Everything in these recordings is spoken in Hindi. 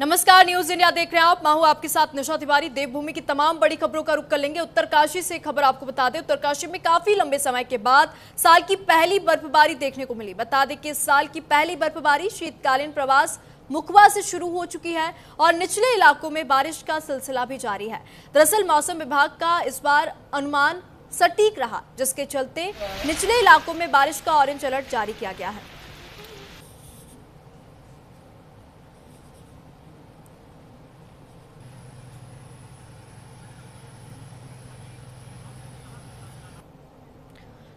नमस्कार, न्यूज इंडिया देख रहे हैं आप। मैं हूं आपके साथ निशा तिवारी। देवभूमि की तमाम बड़ी खबरों का रुख कर लेंगे। उत्तरकाशी से खबर आपको बता दें, उत्तरकाशी में काफी लंबे समय के बाद साल की पहली बर्फबारी देखने को मिली। बता दें कि इस साल की पहली बर्फबारी शीतकालीन प्रवास मुखबा से शुरू हो चुकी है और निचले इलाकों में बारिश का सिलसिला भी जारी है। दरअसल मौसम विभाग का इस बार अनुमान सटीक रहा, जिसके चलते निचले इलाकों में बारिश का ऑरेंज अलर्ट जारी किया गया है।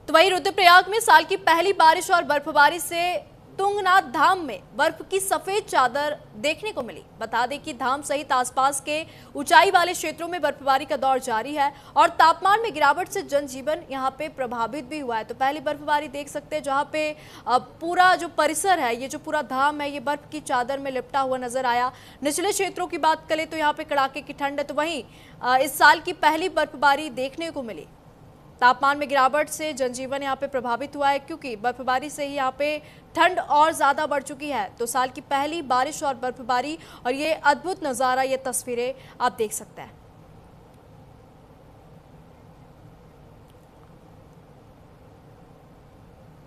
तो वहीं रुद्रप्रयाग में साल की पहली बारिश और बर्फबारी से तुंगनाथ धाम में बर्फ की सफेद चादर देखने को मिली। बता दें कि धाम सहित आसपास के ऊंचाई वाले क्षेत्रों में बर्फबारी का दौर जारी है और तापमान में गिरावट से जनजीवन यहां पे प्रभावित भी हुआ है। तो पहली बर्फबारी देख सकते हैं, जहां पे पूरा जो परिसर है, ये जो पूरा धाम है, ये बर्फ की चादर में लिपटा हुआ नजर आया। निचले क्षेत्रों की बात करें तो यहाँ पे कड़ाके की ठंड है। तो वहीं इस साल की पहली बर्फबारी देखने को मिली। तापमान में गिरावट से जनजीवन यहाँ पे प्रभावित हुआ है, क्योंकि बर्फबारी से ही यहाँ पे ठंड और ज्यादा बढ़ चुकी है। तो साल की पहली बारिश और बर्फबारी और ये अद्भुत नजारा, ये तस्वीरें आप देख सकते हैं।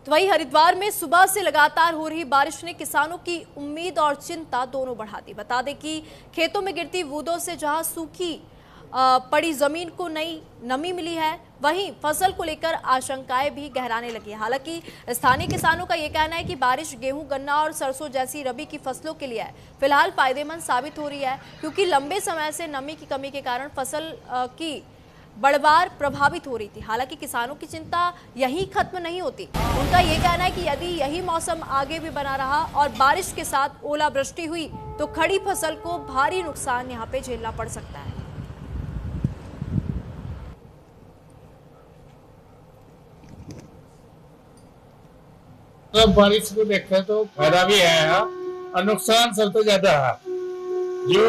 तो वहीं हरिद्वार में सुबह से लगातार हो रही बारिश ने किसानों की उम्मीद और चिंता दोनों बढ़ा दी। बता दें कि खेतों में गिरती बूंदों से जहां सूखी पड़ी जमीन को नई नमी मिली है, वहीं फसल को लेकर आशंकाएं भी गहराने लगी है। हालांकि स्थानीय किसानों का यह कहना है कि बारिश गेहूं, गन्ना और सरसों जैसी रबी की फसलों के लिए फिलहाल फायदेमंद साबित हो रही है, क्योंकि लंबे समय से नमी की कमी के कारण फसल की बढ़वार प्रभावित हो रही थी। हालांकि किसानों की चिंता यही खत्म नहीं होती। उनका यह कहना है कि यदि यही मौसम आगे भी बना रहा और बारिश के साथ ओलावृष्टि हुई तो खड़ी फसल को भारी नुकसान यहाँ पे झेलना पड़ सकता है। तो बारिश को देखते तो फायदा भी है और नुकसान सबसे ज्यादा है। जो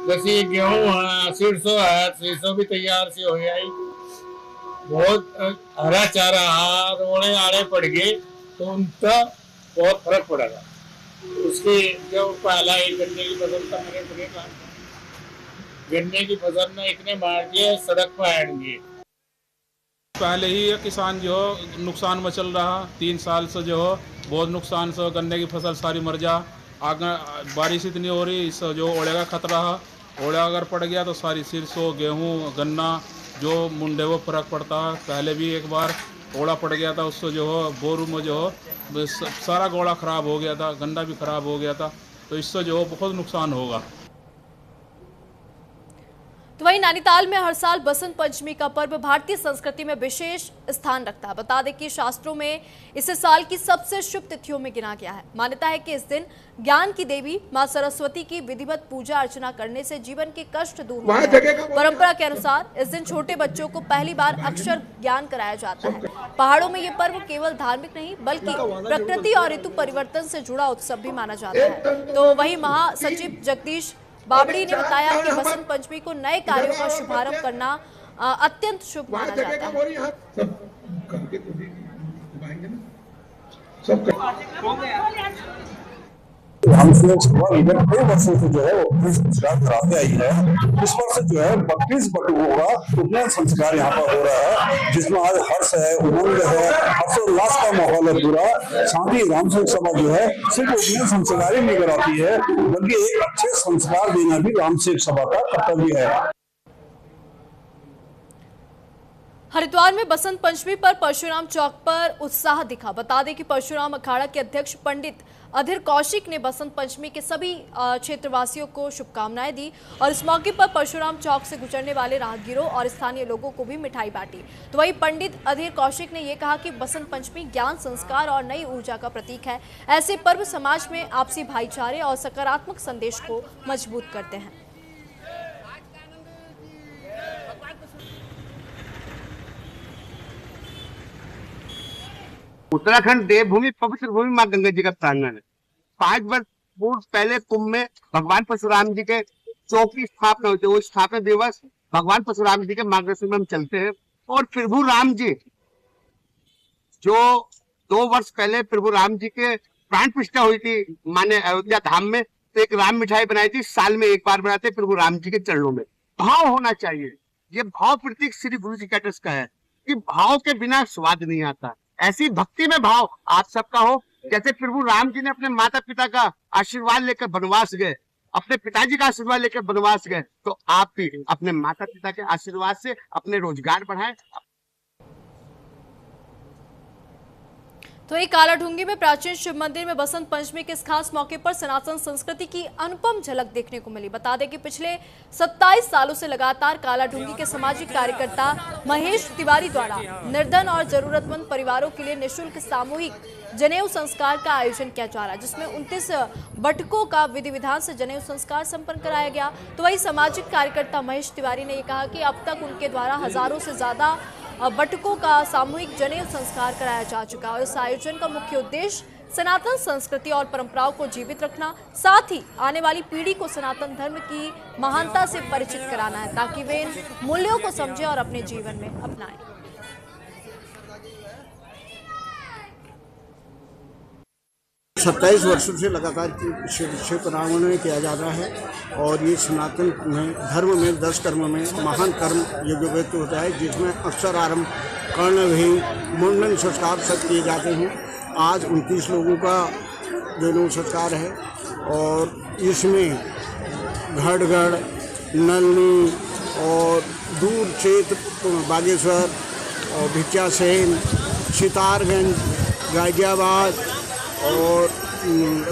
जैसे गेहूं है, सरसों भी तैयार से हो गई, बहुत हरा चारा रोड़े आड़े पड़ गए तो उनका बहुत फर्क पड़ेगा। उसकी जो पहला एक गन्ने की फसल का गन्ने की फसल ने इतने मार दिए, सड़क पर आएंगे। पहले ही ये किसान जो नुकसान में चल रहा, 3 साल से जो बहुत नुकसान से गन्ने की फसल सारी मर जा। आगे बारिश इतनी हो रही, इससे जो ओले का खतरा है, ओला अगर पड़ गया तो सारी सरसों, गेहूं, गन्ना जो मुंडे वो फर्क पड़ता है। पहले भी एक बार ओला पड़ गया था, उससे जो हो बोरू में जो हो सारा गोला खराब हो गया था, गन्ना भी खराब हो गया था। तो इससे जो हो बहुत नुकसान होगा। तो वहीं नैनीताल में हर साल बसंत पंचमी का पर्व भारतीय संस्कृति में विशेष स्थान रखता है। बता दें कि शास्त्रों में इसे साल की सबसे शुभ तिथियों में गिना गया है। मान्यता है कि इस दिन ज्ञान की देवी मां सरस्वती की विधिवत पूजा अर्चना करने से जीवन के कष्ट दूर होते हैं। परंपरा के अनुसार इस दिन छोटे बच्चों को पहली बार अक्षर ज्ञान कराया जाता है। पहाड़ों में ये पर्व केवल धार्मिक नहीं बल्कि प्रकृति और ऋतु परिवर्तन से जुड़ा उत्सव भी माना जाता है। तो वहीं महासचिव जगदीश बाबड़ी ने बताया कि बसंत पंचमी को नए कार्यों का शुभारंभ करना अत्यंत शुभ माना जाता है। हम विगत कई वर्षों से जो है वो संस्कार कराते आई है। इस वर्ष जो है 32 बटुओं का उपनयन संस्कार यहाँ पर हो रहा है, जिसमें आज हर्ष है, उमंग है, हर्षोल्लास का माहौल है पूरा। साथ ही रामसेवक सभा जो है सिर्फ उपनयन संस्कार ही नहीं कराती है, बल्कि एक अच्छे संस्कार देना भी रामसेवक सभा का कर्तव्य है। हरिद्वार में बसंत पंचमी पर परशुराम चौक पर उत्साह दिखा। बता दें कि परशुराम अखाड़ा के अध्यक्ष पंडित अधीर कौशिक ने बसंत पंचमी के सभी क्षेत्रवासियों को शुभकामनाएं दी और इस मौके पर परशुराम चौक से गुजरने वाले राहगीरों और स्थानीय लोगों को भी मिठाई बांटी। तो वहीं पंडित अधीर कौशिक ने यह कहा कि बसंत पंचमी ज्ञान, संस्कार और नई ऊर्जा का प्रतीक है। ऐसे पर्व समाज में आपसी भाईचारे और सकारात्मक संदेश को मजबूत करते हैं। उत्तराखंड देवभूमि पवित्र भूमि मां गंगा जी का प्रांगण है। 5 वर्ष पूर्व पहले कुंभ में भगवान परशुराम जी के चौक की स्थापना होती है। वो स्थापना दिवस भगवान परशुराम जी के मार्गदर्शन में हम चलते हैं। और प्रभु राम जी जो 2 वर्ष पहले प्रभु राम जी के प्राण प्रतिष्ठा हुई थी माने अयोध्या धाम में, तो एक राम मिठाई बनाई थी, साल में एक बार बनाते, फिर वो राम जी के चरणों में। भाव होना चाहिए, ये भाव प्रतीक श्री गुरु जी कैटर्स का है कि भाव के बिना स्वाद नहीं आता। ऐसी भक्ति में भाव आप सबका हो। जैसे प्रभु राम जी ने अपने माता पिता का आशीर्वाद लेकर वनवास गए, अपने पिताजी का आशीर्वाद लेकर वनवास गए, तो आप भी अपने माता पिता के आशीर्वाद से अपने रोजगार बढ़ाएं। तो ये कालाढूंगी में प्राचीन शिव मंदिर में बसंत पंचमी के इस खास मौके पर सनातन संस्कृति की अनुपम झलक देखने को मिली। बता दें कि पिछले 27 सालों से लगातार कालाढूंगी के सामाजिक कार्यकर्ता महेश तिवारी द्वारा निर्धन और जरूरतमंद परिवारों के लिए निःशुल्क सामूहिक जनेऊ संस्कार का आयोजन किया जा रहा है, जिसमें 29 बटुकों का विधि विधान से जनेऊ संस्कार संपन्न कराया गया। तो वही सामाजिक कार्यकर्ता महेश तिवारी ने यह कहा कि अब तक उनके द्वारा हजारों से ज्यादा बटुकों का सामूहिक जनेऊ संस्कार कराया जा चुका है। इस आयोजन का मुख्य उद्देश्य सनातन संस्कृति और परंपराओं को जीवित रखना, साथ ही आने वाली पीढ़ी को सनातन धर्म की महानता से परिचित कराना है, ताकि वे इन मूल्यों को समझें और अपने जीवन में अपनाएं। सत्ताईस वर्षों से लगातार शिव प्रांगण में किया जा रहा है और ये सनातन धर्म में 10 कर्म में महान कर्म यज्ञोपवीत होता है, जिसमें अक्षर आरंभ कर्ण भी मुंडन संस्कार सब किए जाते हैं। आज 29 लोगों का जनेऊ संस्कार है और इसमें घड़गढ़, नलनी और दूर क्षेत्र बागेश्वर और भिक्षासेन, सितारगंज, गाजियाबाद और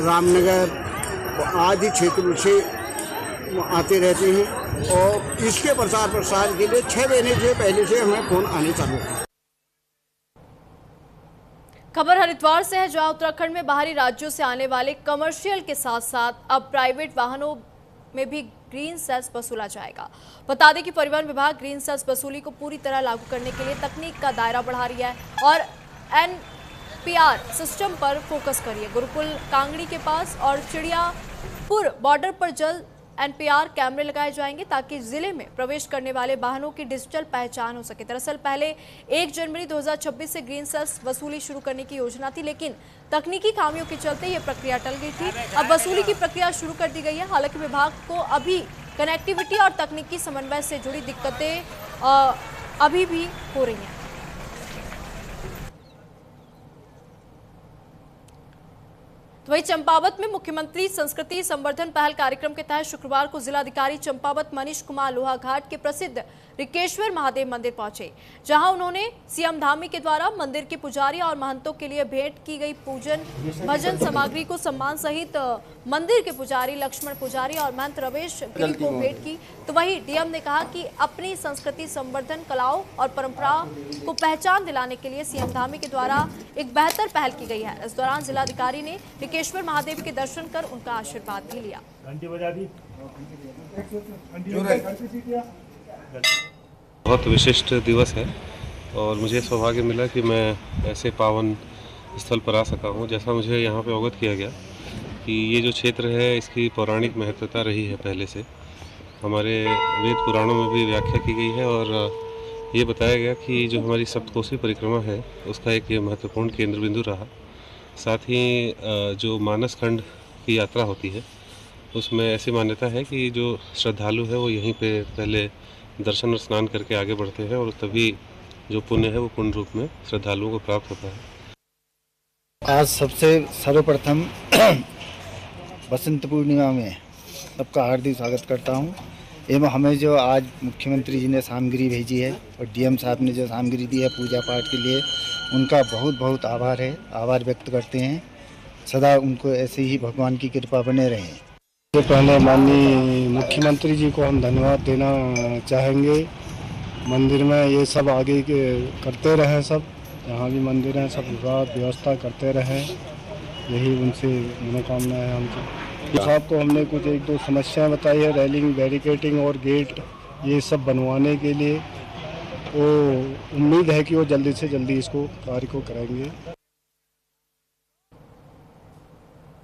रामनगर आदि क्षेत्रों से आते रहते हैं और इसके प्रचार प्रसार के लिए 6 महीने से पहले से हमें फोन आने चालू है। खबर हरिद्वार से है, जहां उत्तराखंड में बाहरी राज्यों से आने वाले कमर्शियल के साथ साथ अब प्राइवेट वाहनों में भी ग्रीन सेस वसूला जाएगा। बता दें कि परिवहन विभाग ग्रीन सेस वसूली को पूरी तरह लागू करने के लिए तकनीक का दायरा बढ़ा रही है और एनपीआर सिस्टम पर फोकस करिए। गुरुकुल कांगड़ी के पास और चिड़ियापुर बॉर्डर पर जल्द एनपीआर कैमरे लगाए जाएंगे, ताकि जिले में प्रवेश करने वाले वाहनों की डिजिटल पहचान हो सके। दरअसल पहले 1 जनवरी 2026 से ग्रीन सेस वसूली शुरू करने की योजना थी, लेकिन तकनीकी खामियों के चलते ये प्रक्रिया टल गई थी। अब वसूली की प्रक्रिया शुरू कर दी गई है। हालांकि विभाग को अभी कनेक्टिविटी और तकनीकी समन्वय से जुड़ी दिक्कतें अभी भी हो रही हैं। तो वही चंपावत में मुख्यमंत्री संस्कृति संवर्धन पहल कार्यक्रम के तहत शुक्रवार को जिलाधिकारी चंपावत मनीष कुमार लोहा घाट के प्रसिद्ध रिकेश्वर महादेव मंदिर पहुंचे, जहां उन्होंने सीएम धामी के द्वारा मंदिर के पुजारी और महंतों के लिए भेंट की गई पूजन भजन सामग्री को सम्मान सहित मंदिर के पुजारी लक्ष्मण पुजारी और महंत रवेश गिरी को भेंट की। तो वही डीएम ने कहा कि अपनी संस्कृति संवर्धन, कलाओं और परंपराओं को पहचान दिलाने के लिए सीएम धामी के द्वारा एक बेहतर पहल की गई है। इस दौरान जिलाधिकारी ने रिकेश्वर महादेव के दर्शन कर उनका आशीर्वाद भी लिया। बहुत विशिष्ट दिवस है और मुझे सौभाग्य मिला कि मैं ऐसे पावन स्थल पर आ सका हूँ। जैसा मुझे यहाँ पे अवगत किया गया कि ये जो क्षेत्र है इसकी पौराणिक महत्वता रही है पहले से, हमारे वेद पुराणों में भी व्याख्या की गई है और ये बताया गया कि जो हमारी सप्तकोसी परिक्रमा है उसका एक ये महत्वपूर्ण केंद्र बिंदु रहा। साथ ही जो मानस खंड की यात्रा होती है उसमें ऐसी मान्यता है कि जो श्रद्धालु है वो यहीं पे पहले दर्शन और स्नान करके आगे बढ़ते हैं और तभी जो पुण्य है वो पूर्ण रूप में श्रद्धालुओं को प्राप्त होता है। आज सबसे सर्वप्रथम बसंत पूर्णिमा में सबका हार्दिक स्वागत करता हूं एवं हमें जो आज मुख्यमंत्री जी ने सामग्री भेजी है और डीएम साहब ने जो सामग्री दी है पूजा पाठ के लिए, उनका बहुत बहुत आभार है, आभार व्यक्त करते हैं। सदा उनको ऐसे ही भगवान की कृपा बने रहे। सबसे पहले माननीय मुख्यमंत्री जी को हम धन्यवाद देना चाहेंगे। मंदिर में ये सब आगे करते रहें, सब जहाँ भी मंदिर हैं सब व्यवस्था करते रहें, यही उनसे मनोकामना है हमसे। साहब को हमने कुछ 1-2 समस्याएं बताई है, रेलिंग, बैरिकेटिंग और गेट ये सब बनवाने के लिए। वो उम्मीद है कि वो जल्दी से जल्दी इसको कार्य को करेंगे।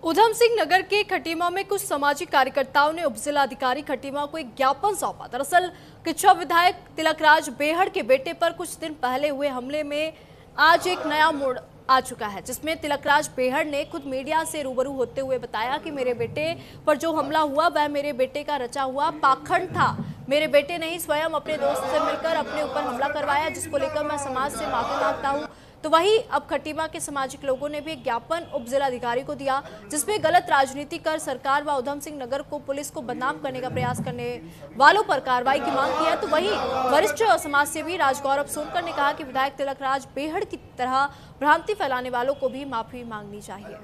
उधम सिंह नगर के खटीमा में कुछ सामाजिक कार्यकर्ताओं ने उपजिलाधिकारी खटीमा को एक ज्ञापन सौंपा। दरअसल किच्छा विधायक तिलकराज बेहड़ के बेटे पर कुछ दिन पहले हुए हमले में आज एक नया मोड़ आ चुका है, जिसमें तिलकराज बेहड़ ने खुद मीडिया से रूबरू होते हुए बताया कि मेरे बेटे पर जो हमला हुआ वह मेरे बेटे का रचा हुआ पाखंड था। मेरे बेटे ने ही स्वयं अपने दोस्त से मिलकर अपने ऊपर हमला करवाया, जिसको लेकर मैं समाज से माफी मांगता हूं। तो वही अब खटीमा के सामाजिक लोगों ने भी एक ज्ञापन उप जिलाधिकारी को दिया, जिसमें गलत राजनीति कर सरकार व उधम सिंह नगर को पुलिस को बदनाम करने का प्रयास करने वालों पर कार्रवाई की मांग की है। तो वही वरिष्ठ समाजसेवी राजगौरव सोनकर ने कहा कि विधायक तिलकराज बेहड़ की तरह भ्रांति फैलाने वालों को भी माफी मांगनी चाहिए।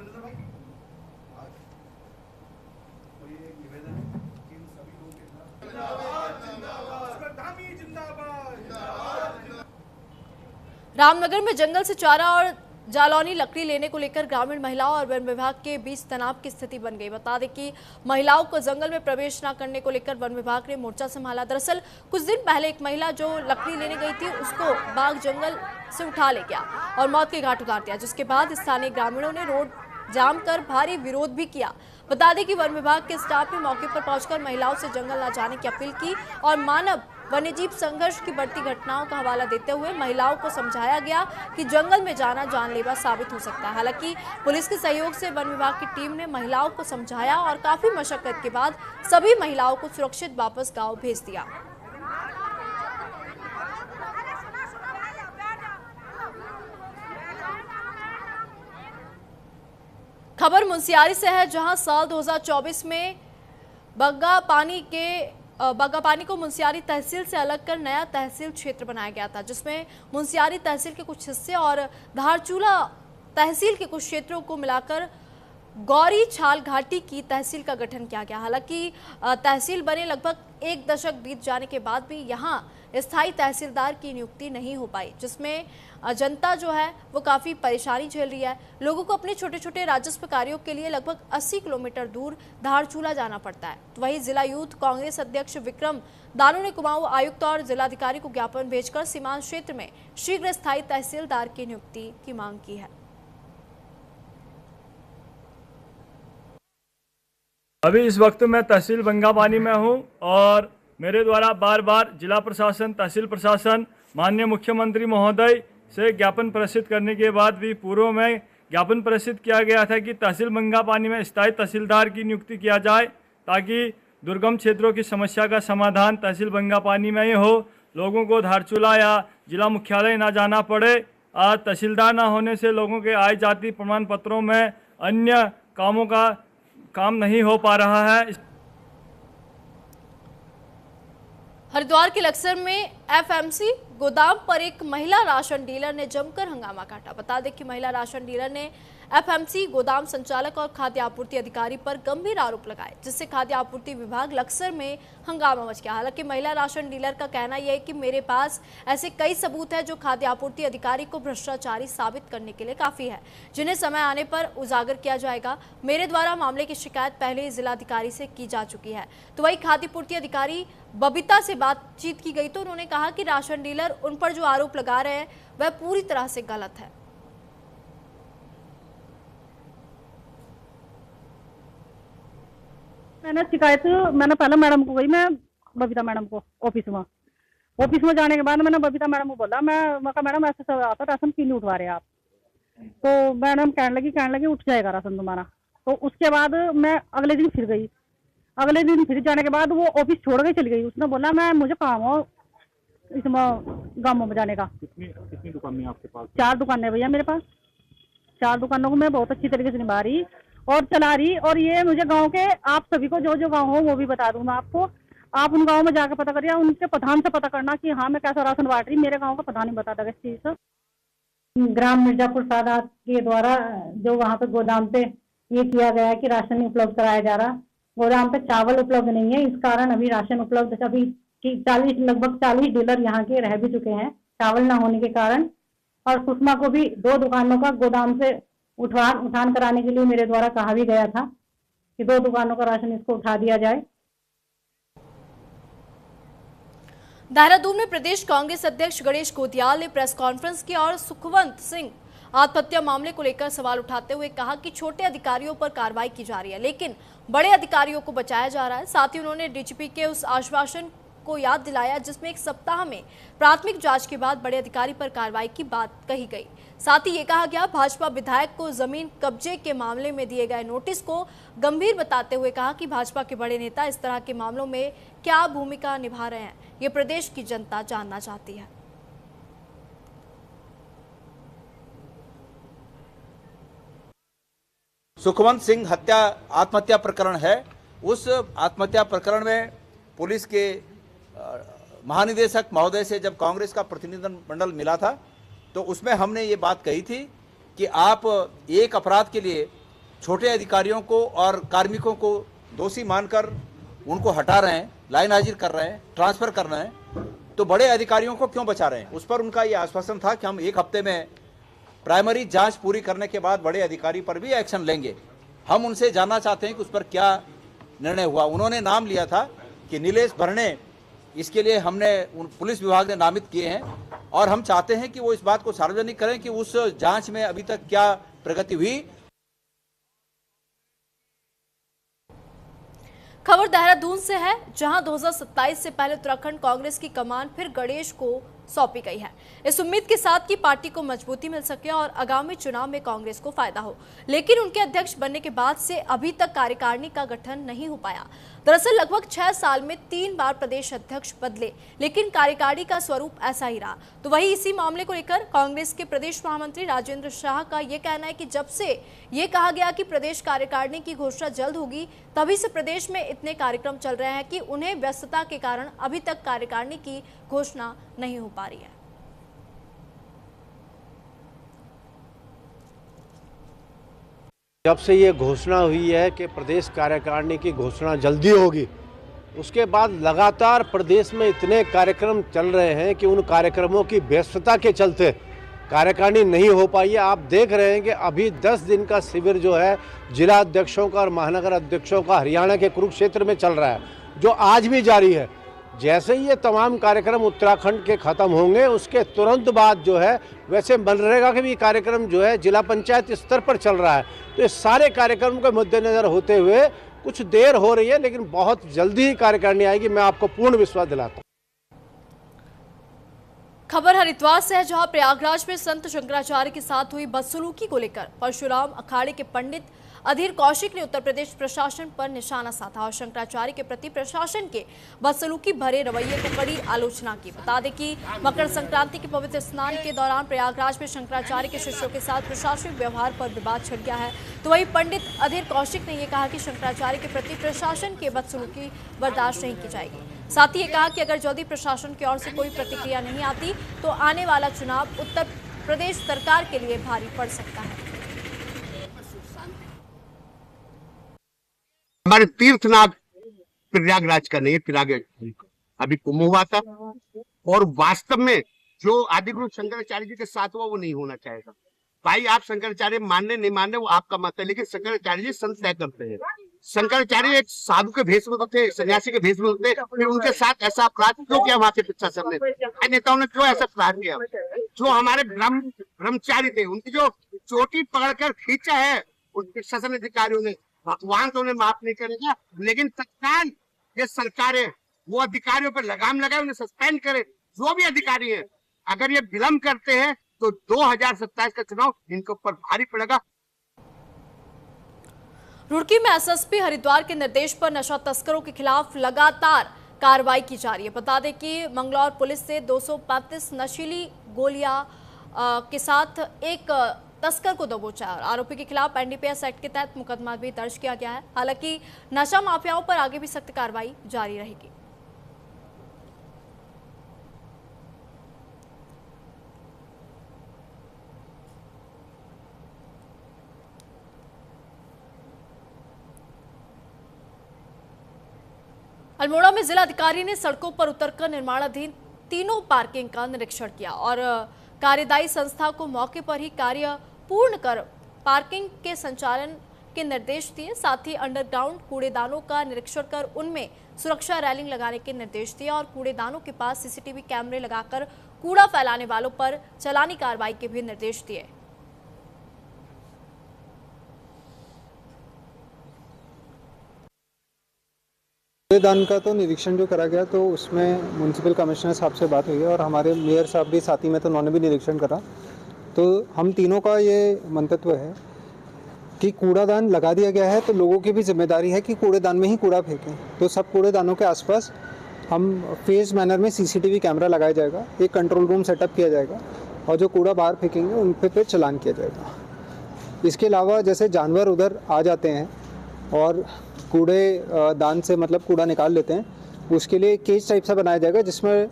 रामनगर में जंगल से चारा और जालौनी लकड़ी लेने को लेकर ग्रामीण महिलाओं और वन विभाग के बीच तनाव की स्थिति बन गई। बता दें कि महिलाओं को जंगल में प्रवेश न करने को लेकर वन विभाग ने मोर्चा संभाला। दरअसल कुछ दिन पहले एक महिला जो लकड़ी लेने गई थी उसको बाघ जंगल से उठा ले गया और मौत के घाट उतार दिया, जिसके बाद स्थानीय ग्रामीणों ने रोड जाम कर भारी विरोध भी किया। बता दें कि वन विभाग के स्टाफ ने मौके पर पहुंचकर महिलाओं से जंगल न जाने की अपील की और मानव वन्यजीव संघर्ष की बढ़ती घटनाओं का हवाला देते हुए महिलाओं को समझाया गया कि जंगल में जाना जानलेवा साबित हो सकता है। हालांकि पुलिस के सहयोग से वन विभाग की टीम ने महिलाओं को समझाया और काफी मशक्कत के बाद सभी महिलाओं को सुरक्षित वापस गांव भेज दिया। खबर मुंशियारी से है, जहां साल 2024 में बग्गापानी को मुंशियारी तहसील से अलग कर नया तहसील क्षेत्र बनाया गया था, जिसमें मुंशियारी तहसील के कुछ हिस्से और धारचूला तहसील के कुछ क्षेत्रों को मिलाकर गौरी छाल घाटी की तहसील का गठन किया गया। हालांकि तहसील बने लगभग एक दशक बीत जाने के बाद भी यहां स्थायी तहसीलदार की नियुक्ति नहीं हो पाई, जिसमें जनता जो है वो काफ़ी परेशानी झेल रही है। लोगों को अपने छोटे छोटे राजस्व कार्यों के लिए लगभग 80 किलोमीटर दूर धारचूला जाना पड़ता है। तो वहीं जिला यूथ कांग्रेस अध्यक्ष विक्रम दानू ने कुमाऊं आयुक्त और जिलाधिकारी को ज्ञापन भेजकर सीमांत क्षेत्र में शीघ्र स्थायी तहसीलदार की नियुक्ति की मांग की है। अभी इस वक्त मैं तहसील बंगापानी में हूं और मेरे द्वारा बार बार जिला प्रशासन, तहसील प्रशासन, माननीय मुख्यमंत्री महोदय से ज्ञापन प्रेषित करने के बाद भी पूर्व में ज्ञापन प्रेषित किया गया था कि तहसील बंगापानी में स्थायी तहसीलदार की नियुक्ति किया जाए, ताकि दुर्गम क्षेत्रों की समस्या का समाधान तहसील बंगापानी में ही हो, लोगों को धारचूला या जिला मुख्यालय ना जाना पड़े। आज तहसीलदार ना होने से लोगों के आय जाति प्रमाण पत्रों में अन्य कामों का काम नहीं हो पा रहा है। हरिद्वार के लक्सर में एफएमसी गोदाम पर एक महिला राशन डीलर ने जमकर हंगामा काटा। बता दें कि महिला राशन डीलर ने एफएमसी गोदाम संचालक और खाद्य आपूर्ति अधिकारी पर गंभीर आरोप लगाए, जिससे खाद्य आपूर्ति विभाग लक्सर में हंगामा मच गया। हालांकि महिला राशन डीलर का कहना यह है कि मेरे पास ऐसे कई सबूत हैं जो खाद्य आपूर्ति अधिकारी को भ्रष्टाचारी साबित करने के लिए काफी है, जिन्हें समय आने पर उजागर किया जाएगा। मेरे द्वारा मामले की शिकायत पहले ही जिलाधिकारी से की जा चुकी है। तो वही खाद्य आपूर्ति अधिकारी बबीता से बातचीत की गई तो उन्होंने कहा कि राशन डीलर उन पर जो आरोप लगा रहे हैं वह पूरी तरह से गलत है। मैंने शिकायत पहले मैडम को गई, मैं बबीता मैडम को ऑफिस में जाने के बाद मैंने बबीता मैडम को बोला, मैं कहा मैडम ऐसे सब आता राशन क्यों नहीं उठवा रहे आप? तो मैडम कहने लगी उठ जाएगा राशन तुम्हारा। तो उसके बाद मैं अगले दिन फिर गई, अगले दिन फिर जाने के बाद वो ऑफिस छोड़ के चली गई। उसने बोला मुझे काम हो इसमें गाँव में जाने का। कितनी दुकानें आपके पास? 4 दुकानें भैया मेरे पास। 4 दुकानों को मैं बहुत अच्छी तरीके से निभा रही और चला रही। और ये मुझे गांव के आप सभी को जो गांव हो वो भी बता दूं मैं आपको, आप उन गांव में जाकर पता करिए, उनके प्रधान से पता करना कि हाँ मैं कैसा राशन बांट रही। मेरे गांव का प्रधान ही बताता है इस चीज से। ग्राम मिर्जापुर सादात के द्वारा जो वहाँ पे गोदाम पे ये किया गया है कि राशन उपलब्ध कराया जा रहा, गोदाम पे चावल उपलब्ध नहीं है, इस कारण अभी राशन उपलब्ध अभी लगभग 40 डीलर यहाँ के रह भी चुके हैं चावल न होने के कारण। और सुषमा को भी 2 दुकानों का गोदाम से उठान कराने के लिए मेरे द्वारा कहा भी गया था कि 2 दुकानों का राशन इसको उठा दिया जाए। देहरादून में प्रदेश कांग्रेस अध्यक्ष गणेश गोदियाल ने प्रेस कॉन्फ्रेंस की और सुखवंत सिंह आत्महत्या मामले को लेकर सवाल उठाते हुए कहा कि छोटे अधिकारियों पर कार्रवाई की जा रही है, लेकिन बड़े अधिकारियों को बचाया जा रहा है। साथ ही उन्होंने डीजीपी के उस आश्वासन को याद दिलाया, जिसमें एक सप्ताह में प्राथमिक जांच के बाद बड़े अधिकारी पर कार्रवाई की बात कही गई। साथ ही ये कहा गया, भाजपा विधायक को जमीन कब्जे के मामले में दिए गए नोटिस को गंभीर बताते हुए कहा कि भाजपा के बड़े नेता इस तरह के मामलों में क्या भूमिका निभा रहे हैं, ये प्रदेश की जनता जानना चाहती है। सुखवंत सिंह आत्महत्या प्रकरण है। उस आत्महत्या प्रकरण में पुलिस के महानिदेशक महोदय से जब कांग्रेस का प्रतिनिधिमंडल मिला था तो उसमें हमने ये बात कही थी कि आप एक अपराध के लिए छोटे अधिकारियों को और कार्मिकों को दोषी मानकर उनको हटा रहे हैं, लाइन हाजिर कर रहे हैं, ट्रांसफर कर रहे हैं, तो बड़े अधिकारियों को क्यों बचा रहे हैं। उस पर उनका ये आश्वासन था कि हम 1 हफ्ते में प्राइमरी जांच पूरी करने के बाद बड़े अधिकारी पर भी एक्शन लेंगे। हम उनसे जानना चाहते हैं कि उस पर क्या निर्णय हुआ। उन्होंने नाम लिया था कि नीलेश भरणे, इसके लिए हमने पुलिस विभाग ने नामित किए हैं और हम चाहते हैं कि वो इस बात को सार्वजनिक करें कि उस जांच में अभी तक क्या प्रगति हुई। खबर देहरादून से है, जहां 2027 से पहले उत्तराखंड कांग्रेस की कमान फिर गणेश को सौंपी गई है, इस उम्मीद के साथ कि पार्टी को मजबूती मिल सके और आगामी चुनाव में कांग्रेस को फायदा हो। लेकिन उनके अध्यक्ष बनने के बाद से अभी तक कार्यकारिणी का गठन नहीं हो पाया। दरअसल लगभग 6 साल में 3 बार प्रदेश अध्यक्ष बदले, लेकिन कार्यकारिणी का स्वरूप ऐसा ही रहा। तो वही इसी मामले को लेकर कांग्रेस के प्रदेश महामंत्री राजेंद्र शाह का यह कहना है कि जब से ये कहा गया कि प्रदेश कार्यकारिणी की घोषणा जल्द होगी, तभी से प्रदेश में इतने कार्यक्रम चल रहे हैं कि उन्हें व्यस्तता के कारण अभी तक कार्यकारिणी की घोषणा नहीं हो पा रही है। जब से ये घोषणा हुई है कि प्रदेश कार्यकारिणी की घोषणा जल्दी होगी, उसके बाद लगातार प्रदेश में इतने कार्यक्रम चल रहे हैं कि उन कार्यक्रमों की व्यस्तता के चलते कार्यकारिणी नहीं हो पाई है। आप देख रहे हैं कि अभी 10 दिन का शिविर जो है जिला अध्यक्षों का और महानगर अध्यक्षों का हरियाणा के कुरुक्षेत्र में चल रहा है, जो आज भी जारी है। जैसे ही ये तमाम कार्यक्रम उत्तराखंड के ख़त्म होंगे, उसके तुरंत बाद जो है वैसे मनरेगा के भी कार्यक्रम जो है जिला पंचायत स्तर पर चल रहा है। तो ये सारे कार्यक्रम के मद्देनजर होते हुए कुछ देर हो रही है, लेकिन बहुत जल्दी ही कार्यकारिणी आएगी, मैं आपको पूर्ण विश्वास दिलाता हूँ। खबर हरिद्वार से है, जहां प्रयागराज में संत शंकराचार्य के साथ हुई बदसलूकी को लेकर परशुराम अखाड़े के पंडित अधीर कौशिक ने उत्तर प्रदेश प्रशासन पर निशाना साधा और शंकराचार्य के प्रति प्रशासन के बदसलूकी भरे रवैये को कड़ी आलोचना की। बता दें कि मकर संक्रांति के पवित्र स्नान के दौरान प्रयागराज में शंकराचार्य के शिष्यों के साथ प्रशासनिक व्यवहार पर विवाद छिड़ गया है। तो वहीं पंडित अधीर कौशिक ने यह कहा कि शंकराचार्य के प्रति प्रशासन के बदसलूकी बर्दाश्त नहीं की जाएगी। साथ ही ये कहा कि अगर जल्दी प्रशासन की ओर से कोई प्रतिक्रिया नहीं आती तो आने वाला चुनाव उत्तर प्रदेश सरकार के लिए भारी पड़ सकता है। हमारे तीर्थनाथ प्रयागराज का नहीं, प्रयागराज अभी कुंभ हुआ था और वास्तव में जो आदिगुरु शंकराचार्य जी के साथ हुआ वो नहीं होना चाहेगा। भाई आप शंकराचार्य मानने नहीं मानने वो आपका मत है, लेकिन शंकराचार्य जी संत तय करते हैं। शंकराचार्य एक साधु के भेष में थे, सन्यासी के भेष में थे, फिर उनके साथ ऐसा अपराध क्यों किया वहां के प्रशासन ने, नेताओं ने क्यों ऐसा अपराध किया। जो हमारे ब्रह्मचारी थे उनकी जो चोटी पकड़कर खींचा है उन प्रशासन अधिकारियों ने, भगवान तो उन्हें माफ नहीं करेगा, लेकिन तत्काल ये सरकार है वो अधिकारियों पर लगाम लगाए, उन्हें सस्पेंड करे। जो भी अधिकारी है अगर ये विलंब करते हैं तो 2027 का चुनाव इनके ऊपर भारी पड़ेगा। रुड़की में एसएसपी हरिद्वार के निर्देश पर नशा तस्करों के खिलाफ लगातार कार्रवाई की जा रही है। बता दें कि मंगलौर पुलिस से 235 नशीली गोलियां के साथ एक तस्कर को दबोचा और आरोपी के खिलाफ एनडीपीएस एक्ट के तहत मुकदमा भी दर्ज किया गया है। हालांकि नशा माफियाओं पर आगे भी सख्त कार्रवाई जारी रहेगी। अल्मोड़ा में जिलाधिकारी ने सड़कों पर उतरकर निर्माणाधीन 3 पार्किंग का निरीक्षण किया और कार्यदायी संस्था को मौके पर ही कार्य पूर्ण कर पार्किंग के संचालन के निर्देश दिए। साथ ही अंडरग्राउंड कूड़ेदानों का निरीक्षण कर उनमें सुरक्षा रैलिंग लगाने के निर्देश दिए और कूड़ेदानों के पास सीसीटीवी कैमरे लगाकर कूड़ा फैलाने वालों पर चालानी कार्रवाई के भी निर्देश दिए। कूड़ेदान का तो निरीक्षण जो करा गया तो उसमें म्यूनसिपल कमिश्नर साहब से बात हुई है और हमारे मेयर साहब भी साथ ही में, तो उन्होंने भी निरीक्षण करा। तो हम तीनों का ये मंतव्य है कि कूड़ादान लगा दिया गया है तो लोगों की भी जिम्मेदारी है कि कूड़ेदान में ही कूड़ा फेंकें। तो सब कूड़ेदानों के आसपास हम फेज मैनर में CCTV कैमरा लगाया जाएगा, एक कंट्रोल रूम सेटअप किया जाएगा और जो कूड़ा बाहर फेंकेंगे उन पे चालान किया जाएगा। इसके अलावा जैसे जानवर उधर आ जाते हैं और कूड़े दान से मतलब कूड़ा निकाल लेते हैं, उसके लिए केज टाइप सा बनाया जाएगा जिसमें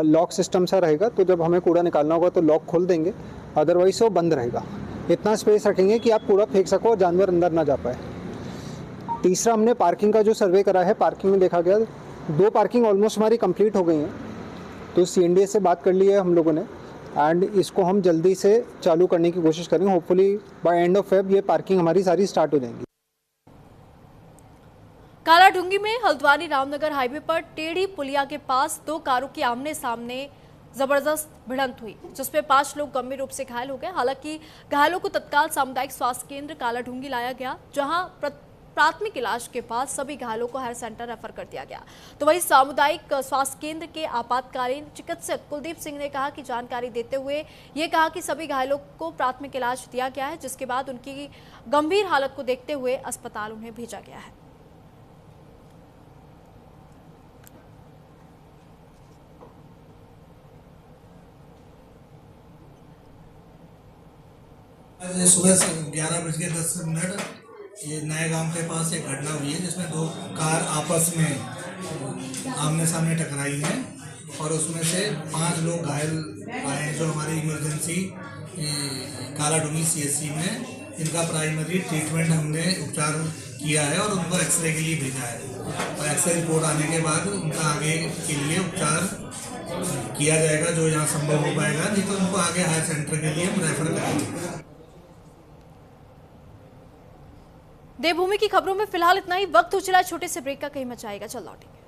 लॉक सिस्टम सा रहेगा। तो जब हमें कूड़ा निकालना होगा तो लॉक खोल देंगे, अदरवाइज वो बंद रहेगा। इतना स्पेस रखेंगे कि आप कूड़ा फेंक सको और जानवर अंदर ना जा पाए। तीसरा, हमने पार्किंग का जो सर्वे करा है, पार्किंग में देखा गया 2 पार्किंग ऑलमोस्ट हमारी कंप्लीट हो गई हैं। तो CNDA से बात कर ली है हम लोगों ने एंड इसको हम जल्दी से चालू करने की कोशिश करेंगे। Hopefully by end of Feb ये पार्किंग हमारी सारी स्टार्ट हो जाएंगी। कालाढूंगी में हल्द्वानी रामनगर हाईवे पर टेढ़ी पुलिया के पास 2 कारों की आमने सामने जबरदस्त भिड़ंत हुई, जिसमें 5 लोग गंभीर रूप से घायल हो गए। हालांकि घायलों को तत्काल सामुदायिक स्वास्थ्य केंद्र कालाढूंगी लाया गया, जहां प्राथमिक इलाज के बाद सभी घायलों को हेल्थ सेंटर रेफर कर दिया गया। तो वहीं सामुदायिक स्वास्थ्य केंद्र के आपातकालीन चिकित्सक कुलदीप सिंह ने कहा कि जानकारी देते हुए ये कहा कि सभी घायलों को प्राथमिक इलाज दिया गया है, जिसके बाद उनकी गंभीर हालत को देखते हुए अस्पताल उन्हें भेजा गया है। आज सुबह 11:10 ये नए गांव के पास एक घटना हुई है जिसमें 2 कार आपस में आमने सामने टकराई हैं और उसमें से 5 लोग घायल आए हैं, जो हमारी इमरजेंसी कालाढूंगी CHC में इनका प्राइमरी ट्रीटमेंट हमने उपचार किया है और उनको एक्सरे के लिए भेजा है और एक्सरे रिपोर्ट आने के बाद उनका आगे के लिए उपचार किया जाएगा, जो यहाँ संभव हो पाएगा। नहीं तो उनको आगे हायर सेंटर के लिए हम रेफर करेंगे। देवभूमि की खबरों में फिलहाल इतना ही। वक्त हो चला छोटे से ब्रेक का, कहीं मचाएगा, चल लौटेंगे।